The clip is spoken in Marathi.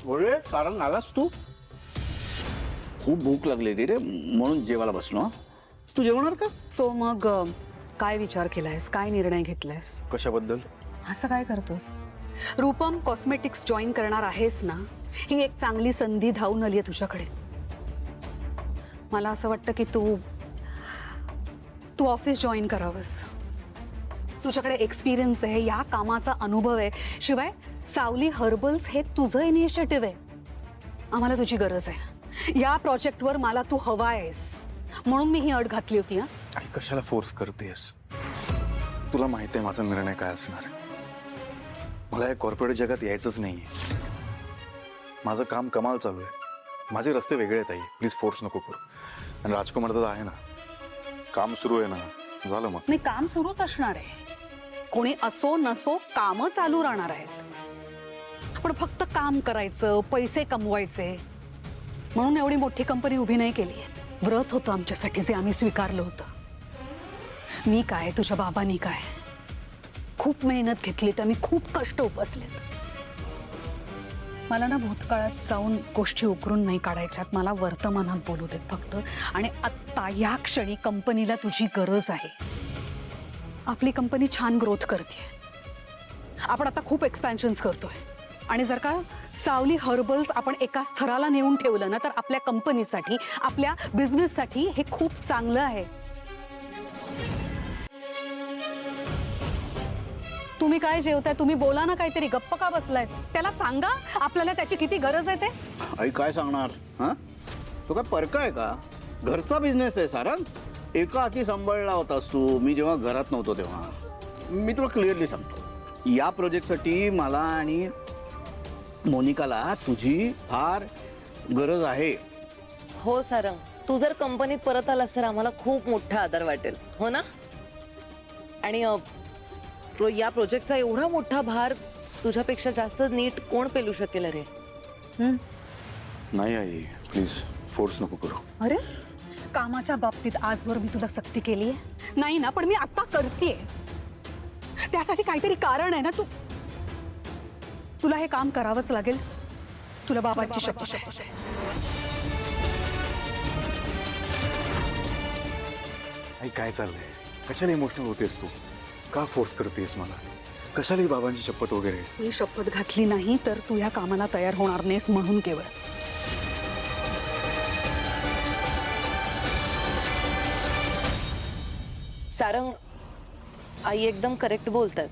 बोले कारण आलास तू? खूप भूक लागली रे म्हणून जेवायला बसलो. तू जेवणार का? सो मग काय विचार केलायस, काय निर्णय घेतलायस? कशाबद्दल? असं काय करतोस? रूपम कॉस्मेटिक्स जॉईन करणार आहेस ना, ही एक चांगली संधी धावून आली आहे तुझ्याकडे. मला असं वाटतं की तू ऑफिस जॉईन करावंस. तुझ्याकडे एक्सपिरियन्स आहे, या कामाचा अनुभव आहे. शिवाय सावली हर्बल्स हे तुझं इनिशिएटिव्ह आहे. आम्हाला तुझी गरज आहे. या प्रोजेक्टवर मला तू हवा आहेस म्हणून मी ही अट घातली होती. आई कशाला फोर्स करतेस? तुला माहिती आहे माझा निर्णय काय असणार आहे. मला या कॉर्पोरेट जगात यायचंच नाहीये. माझं काम कमाल चालू आहे. माझे रस्ते वेगळे आहेत आई. प्लीज फोर्स नको करू. आणि राजकुमार दादा आहे ना, काम सुरू आहे ना, झालं मग. नाही, काम सुरूच असणार आहे. कोणी असो नसो काम चालू राहणार आहेत. पण फक्त काम करायचं, पैसे कमवायचे म्हणून एवढी मोठी कंपनी उभी नाही केली. व्रत होतं आमच्यासाठी जे आम्ही स्वीकारलं होतं. मी काय, तुझ्या बाबांनी काय, खूप मेहनत घेतली, तर मी खूप कष्ट उपसलेत. मला ना भूतकाळात जाऊन गोष्टी उकरून नाही काढायच्यात. मला वर्तमानात बोलू देत फक्त. आणि आत्ता या क्षणी कंपनीला तुझी गरज आहे. आपली कंपनी छान ग्रोथ करते. आपण आता खूप एक्सपॅन्शन्स करतोय. आणि जर का सावली हर्बल्स आपण एका स्तराला नेऊन ठेवलं ना, तर आपल्या कंपनीसाठी, आपल्या बिझनेससाठी हे खूप चांगलं आहे. तुम्ही काय जेवताय? तुम्ही बोला ना काहीतरी. गप्प का बसलाय? त्याला सांगा आपल्याला त्याची किती गरज आहे ते. आई काय सांगणार? हा, तो काय परका आहे का? घरचा बिझनेस आहे सारंग. एका हाती सांभाळला होतास तू मी जेव्हा घरात नव्हतो तेव्हा. मी तुला क्लिअरली सांगतो, या प्रोजेक्टसाठी मला आणि मोनिकाला तुझी फार गरज आहे. हो सारंग, तू जर कंपनीत परत आलास तर आम्हाला खूप मोठा आदर वाटेल, हो ना? आणि या प्रोजेक्टचा एवढा मोठा भार तुझ्यापेक्षा जास्त नीट कोण पेलू शकेल रे? नाही आई, प्लीज फोर्स नको करू. अरे, कामाच्या बाबतीत आजवर मी तुला सक्ती केली नाही ना, पण मी आता करतेय. त्यासाठी काहीतरी कारण आहे ना. तुला हे काम करावंच लागेल. तुला बाबांची शपथ आहे. आई काय चाललंय? कशाला इमोशनल होतेस तू? का फोर्स करतेस मला? कशाला ही बाबांची शपथ वगैरे? मी शपथ घातली नाही तर तू या कामाला तयार होणार नाहीस म्हणून केवळ. सारंग, आई एकदम करेक्ट बोलतात.